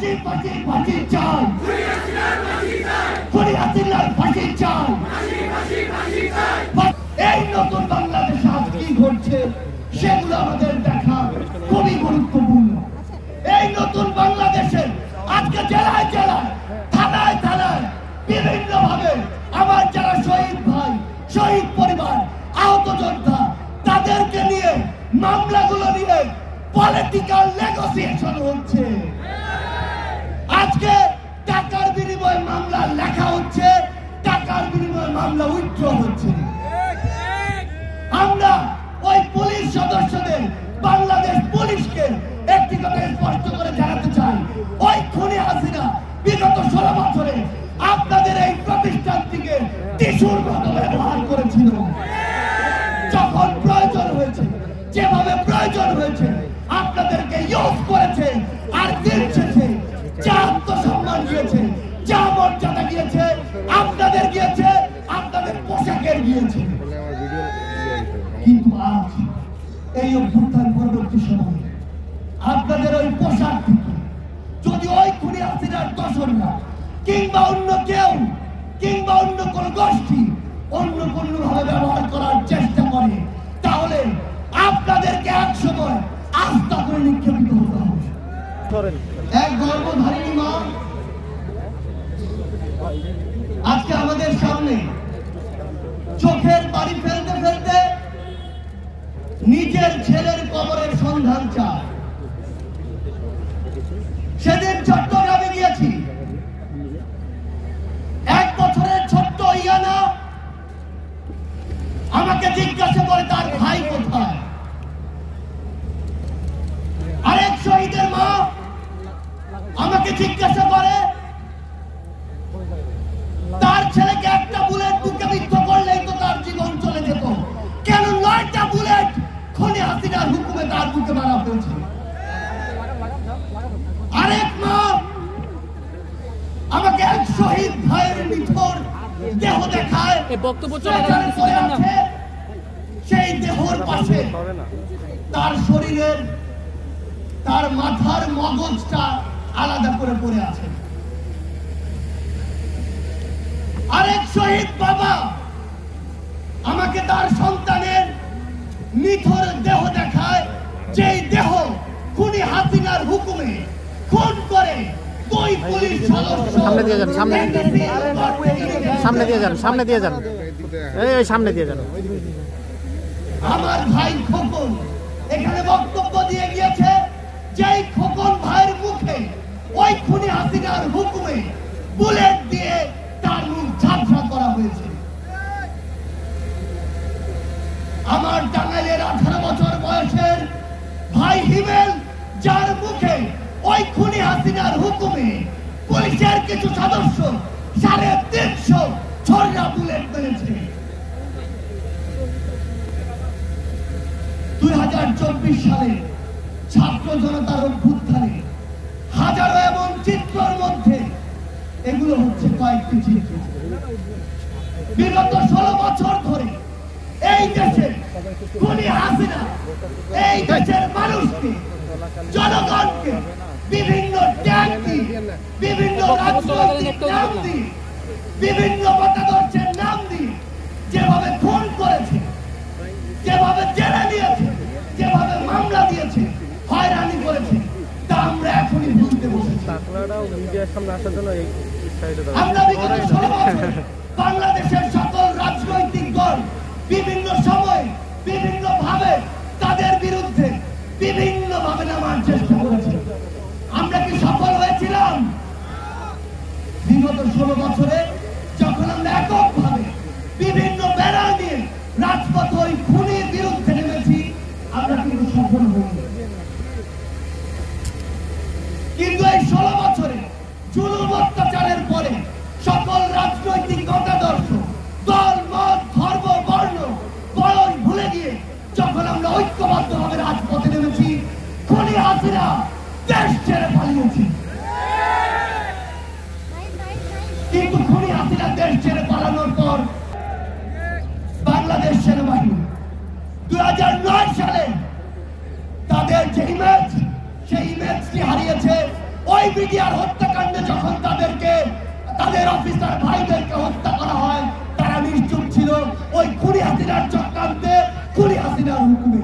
ফাঁসি ফাঁসি ফাঁসি চাই, খুনি হাসিনার ফাঁসি চাই। এই নতুন বাংলাদেশে আজ কি ঘটছে সেগুলো আমাদের দেখা খুবই গুরুত্বপূর্ণ। এই নতুন বাংলাদেশে আজকে জেলায় জেলায় থানায় থানায় বিভিন্ন ভাবে আমার যারা শহীদ ভাই, শহীদ পরিবার, আহত যোদ্ধা তাদেরকে নিয়ে মামলাগুলো নিয়ে পলিটিক্যাল নেগোসিয়েশন হচ্ছে। আজকে টাকার বিনিময়ে মামলা লেখা হচ্ছে, টাকার বিনিময়ে মামলা উইথড্র হচ্ছে। আমরা ওই পুলিশ সদস্যদের, বাংলাদেশ পুলিশকে একটি কথা স্পষ্ট করে জানাতে চাই, ওই খুনি হাসিনা বিগত 16 বছরে আপনাদের এই প্রতিষ্ঠানটিকে টিস্যুর মতো ব্যবহার করেছিল। যখন প্রয়োজন হয়েছে, যেভাবে প্রয়োজন হয়েছে আপনাদেরকে ইউজ করেছে। আর দিন শেষে যা আত্মসম্মান গিয়েছে, যা মর্যাদা গিয়েছে, আপনাদের গিয়েছে, আপনাদের পোশাকের গিয়েছে। কিন্তু আজ এই অভ্যুত্থান পরবর্তী সময়ে আপনাদের ওই পোশাক থেকে যদি ওই খুনি হাসিনার দোসররা কিংবা অন্য কেউ কিংবা অন্য কোন গোষ্ঠী অন্য কোনো ভাবে ব্যবহার করার চেষ্টা করে, তাহলে আপনাদেরকে এক সময় আস্থা করে নিক্ষেপিত হতে হবে। এক গর্ভধারিণী মা আজকে আমাদের সামনে চোখের পানি ফেলতে ফেলতে নিজের ছেলের কবরের সন্ধান চায়। সেদিন চট্টগ্রামে গিয়েছি, 1 বছরের ছোট্ট ইয়ানা আমাকে জিজ্ঞাসা করে তার ভাই কোথায়। আরেক শহীদের মা আমাকে জিজ্ঞাসা করে তার ছেলেকে একটা বুলেট বুকে বিদ্ধ করলেই তো তার জীবন চলে যেত, কেন 9টা বুলেট খুনি হাসিনার হুকুমে তার বুকে মারা হয়েছে। আরেক মা আমাকে এক শহীদ ভাইয়ের নিথর দেহ দেখায়, বক্তব্য আছে সেই দেহর পাশে তার শরীরের, তার মাথার মগজটা আলাদা করে পড়ে আছে। আরেক শহীদ বাবা আমাকে তার সন্তানের নিথর দেহ দেখায়, যেই দেহ খুনি হাসিনার হুকুমে খুন করে 2 পুলিশ সদস্য। সামনে দিয়ে যান, সামনে দিয়ে যান, সামনে দিয়ে যান, এই সামনে দিয়ে যান। আমার ভাই খোকন এখানে বক্তব্য দিয়ে গিয়েছে, যেই খোকন ভাইয়ের মুখে ওই খুনি হাসিনার হুকুমে বুলেট দিয়ে তার মুখ ঝাপসা করা হয়েছে। আমার টাঙ্গাইলের 18 বছর বয়সের ভাই হিমেল, যার মুখে ওই খুনি হাসিনার হুকুমে পুলিশের কিছু সদস্য 350 ছড়া বুলেট মেরেছে। 2024 সালে ছাত্র জনতার অভ্যুত্থানে হাজারো এমন চিত্রের মধ্যে এগুলো হচ্ছে কয়েকটি চিত্র। বিগত 16 বছর ধরে এই দেশে খুনি হাসিনা এই দেশের মানুষকে, জনগণকে বিভিন্ন ট্যাগ দিয়ে, বিভিন্ন রাজনৈতিক নাম দিয়ে, বিভিন্ন মতাদর্শের নাম দিয়ে যেভাবে খুন করেছে, যেভাবে জেলে নিয়েছে, যেভাবে মামলা দিয়েছে, হয়রানি করেছে, তা আমরা এখনই ভুলতে বসেছি। আমরা বিগত 16 বছর বাংলাদেশের সকল রাজনৈতিক দল বিভিন্ন সময় বিভিন্ন ভাবে তাদের বিরুদ্ধে বিভিন্ন ভাবে নামার চেষ্টা করেছে। আমরা কি সফল হয়েছিলাম? বিগত 16 বছরে যখন আমরা এককভাবে বিভিন্ন ব্যানার নিয়ে রাজপথ ওই খুনির বিরুদ্ধে নেমেছি, আমরা কিন্তু সফল হইনি। কিন্তু এই 16 বছরে জুলুম অত্যাচারের পরে সকল রাজনৈতিক মতাদর্শ, দল, মত, ধর্ম, বর্ণ, বয়স ভুলে গিয়ে যখন আমরা ঐক্যবদ্ধভাবে রাজপথে নেমেছি, খুনি হাসিনা দেশ ছেড়ে পালিয়েছি। কিন্তু খুনি হাসিনা দেশ ছেড়ে পালানোর পর বাংলাদেশ সেনাবাহিনী 2009 সালে তাদের যে ইমেজ, সেই ইমেজটি হারিয়েছে। ওই বিডিআর হত্যাকাণ্ডে যখন তাদের অফিসার ভাইদেরকে হত্যা করা হয়, তারা নিশ্চুপ ছিল ওই খুনি হাসিনার চক্রান্তে, খুনি হাসিনার হুকুমে।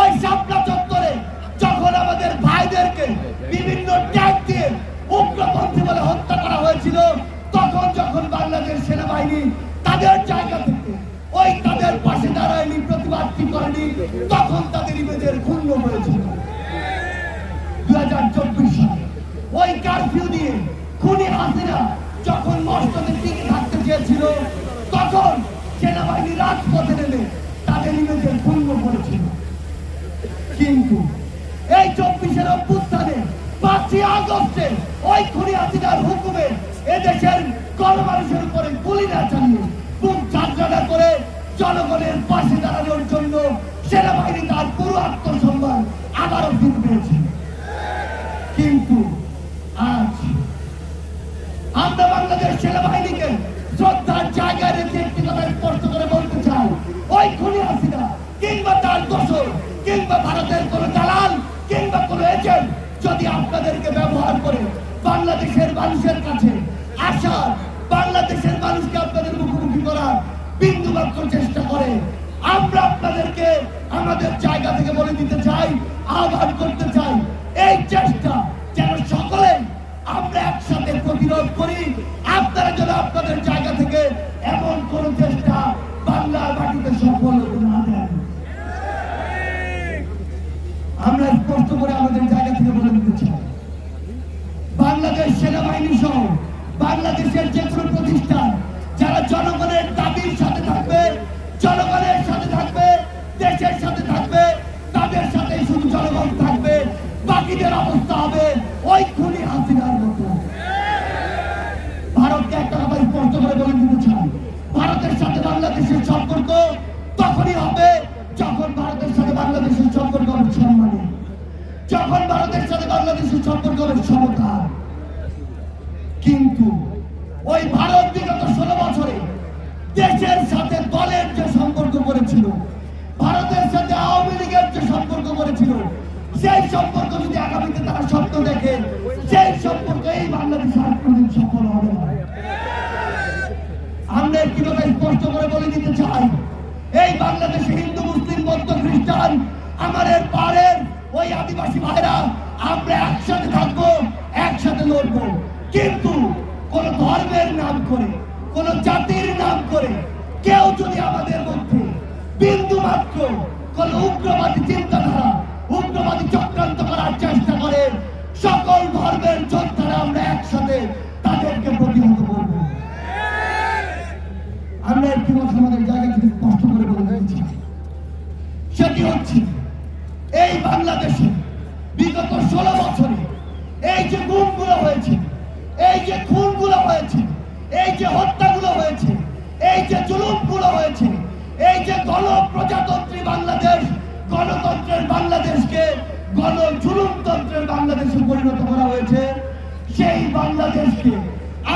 ওই শাপলা চত্বরে যখন আমাদের ভাইদেরকে বিভিন্ন ট্যাগ দিয়ে উগ্রপন্থী বলে হত্যা করা হয়েছিল, তখন যখন বাংলাদেশ সেনাবাহিনী তাদের জায়গা থেকে ওই তাদের পাশে দাঁড়ায়নি, প্রতিবাদ করেনি, তখন তাদের ইমেজের ক্ষুণ্ণ হয়েছিল। 2024 সালে ওই কারফিউ দিয়ে খুনি হাসিনা যখন মসজিদে টিকে থাকতে চেয়েছিল, তখন সেনাবাহিনী রাজপথে নেমে তাদের ইমেজের ক্ষুণ্ণ করেছিল। কিন্তু এই 24-এর অভ্যুত্থানে 5ই আগস্টে ওই খুনি হাসিনার হুকুমে এদেশের গণমানুষের উপরে গুলি না চালিয়ে বুক ঝাঁঝরা করে জনগণের পাশে দাঁড়ানোর জন্য সেনাবাহিনী তার পুরো আত্মসম্মান আবারও ফিরে পেয়েছে। কিন্তু আজ আমরা বাংলাদেশ সেনাবাহিনীকে শ্রদ্ধার জায়গায় রেখে একটি কথা স্পষ্ট করে বলতে চাই, ওই খুনি হাসিনা কিংবা তার দোসর কিংবা ভারতের কোন দালাল কিংবা কোন এজেন্ট যদি আপনাদেরকে ব্যবহার করে বাংলাদেশের মানুষের কাছে আসা, বাংলাদেশের মানুষকে আপনাদের মুখোমুখি করার বিন্দুমাত্র চেষ্টা করে, আমরা আপনাদেরকে আমাদের জায়গা থেকে বলে দিতে চাই, আহ্বান করতে চাই, এই চেষ্টা যেন সকলে আমরা একসাথে প্রতিরোধ করি। আপনারা যেন আপনাদের জায়গা থেকে এমন কোন চেষ্টা বাংলার মাটিতে সফল হতে না দেন। আমরা স্পষ্ট করে আমাদের জায়গা থেকে বলে দিতে চাই, বাংলাদেশ সেনাবাহিনী সহ বাংলাদেশের যে কোনো প্রতিষ্ঠান যারা জনগণের দাবির সাথে থাকবে, জনগণের সাথে থাকবে, দেশের সাথে থাকবে, তাদের সাথে শুধু জনগণ থাকবে, বাকিদের অবস্থা হবে ওই খুনি হাসিনার মতো। ভারতকে একটা কথা স্পষ্ট করে বলে দিতে চাই, ভারতের সাথে বাংলাদেশের সম্পর্ক তখনই হবে যখন ভারতের সাথে বাংলাদেশের সম্পর্ক হবে সম্মানী, যখন ভারতের সাথে বাংলাদেশের সম্পর্ক হবে সমতার। কিন্তু ওই ভারত বিগত 16 বছরে দেশের সাথে দলের যে সম্পর্ক করেছিল, ভারতের সাথে আওয়ামী লীগের যে সম্পর্ক করেছিল, সেই সম্পর্ক যদি আগামীতে তারা স্বপ্ন দেখে, সেই সম্পর্ক এই বাংলাদেশে আর কোনদিন সফল হবে না। আমরা একটি কথা স্পষ্ট করে বলে দিতে চাই, এই বাংলাদেশে হিন্দু, মুসলিম, বৌদ্ধ, খ্রিস্টান, আমাদের পাড়ের ওই আদিবাসী ভাইরা আমরা একসাথে থাকবো, একসাথে লড়বো। কিন্তু কোন ধর্মের নাম করে, কোন জাতির নাম করে কেউ যদি আমাদের মধ্যে বিন্দু মাত্র কোন উগ্রবাদী চিন্তাধারা, উগ্রবাদী চক্রান্ত করার চেষ্টা করে, সকল ধর্মের যোদ্ধারা আমরা একসাথে তাদেরকে প্রতিহত করব। আমরা একটি কথা আমাদের জায়গা থেকে স্পষ্ট করে বলে দিয়েছি, সেটি হচ্ছে এই বাংলাদেশে বিগত 16 বছরে এই যে গুমগুলো হয়েছে, এই যে খুনগুলো হয়েছে, এই যে হত্যাগুলো হয়েছে, এই যে জুলুমগুলো হয়েছে, এই যে গণপ্রজাতন্ত্রী বাংলাদেশ, গণতন্ত্রের বাংলাদেশকে গণজুলুমতন্ত্রের বাংলাদেশে পরিণত করা হয়েছে, সেই বাংলাদেশকে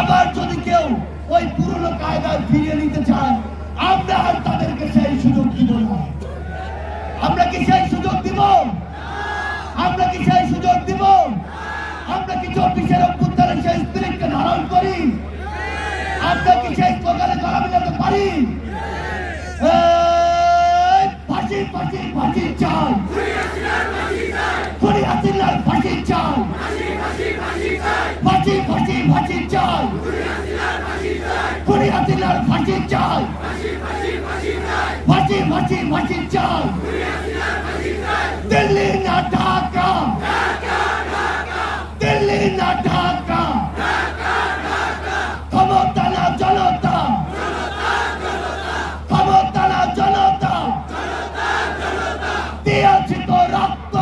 আবার যদি কেউ ওই পুরনো কায়দায় ফিরিয়ে নিতে চায়, আমরা আর তাদেরকে সেই সুযোগ দিব না। আমরা কি সেই সুযোগ দিব? আমরা কি সেই সুযোগ দিব? আমরা কি 24-এর অভ্যুত্থানের সেই স্পিরিটকে ধারণ করি? আমরা কি সেই স্লোগানে গলা মেলাতে পারি? ফাঁসি ফাঁসি ফাঁসি চাই, খুনি হাসিনার ফাঁসি চাই, ফাঁসি ফাঁসি ফাঁসি চাই, খুনি হাসিনার ফাঁসি চাই, ফাঁসি ফাঁসি ফাঁসি চাই। দিল্লি না ঢাকা, দিল্লি না ঢাকা, ক্ষমতা না জনতা, ক্ষমতা না জনতা, দিয়েছি তো রক্ত,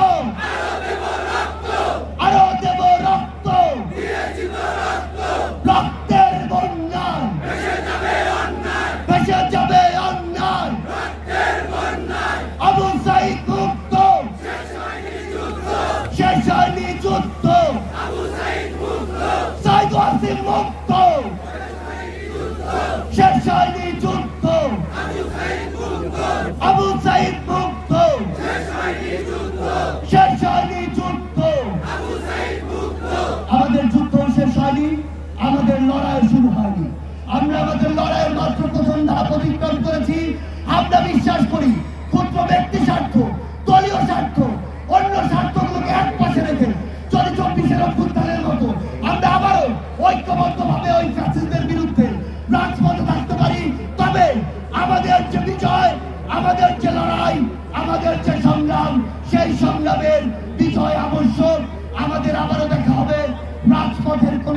আরো দেব রক্ত, রক্তের বন্যায় ভেসে যাবে অন্যায়, আবু সাঈদ মুক্ত, শেষ হয়নি যুদ্ধ, সাঈদ ওয়াসিম মুক্ত, শেষ হয়নি যুদ্ধ, আবু সাঈদ মুক্ত, শেষ হয়নি যুদ্ধ, হয়নি, আমাদের লড়াই শুরু হয়নি। আমরা আমাদের লড়াইয়ের মাত্র প্রথম ধাপ অতিক্রম করেছি। আমরা বিশ্বাস করি ক্ষুদ্র ব্যক্তি স্বার্থ, দলীয় স্বার্থ, অন্য স্বার্থগুলোকে এক পাশে রেখে যদি 24-এর অভ্যুত্থানের মতো আমরা আবারও ঐক্যবদ্ধভাবে ওই ফ্যাসিস্টদের বিরুদ্ধে রাজপথে থাকতে পারি, তবে আমাদের যে বিজয়, আমাদের যে লড়াই, আমাদের যে সংগ্রাম, সেই সংগ্রামের বিজয় আবশ্যক। আমাদের আবারও দেখা হবে রাজপথের কোন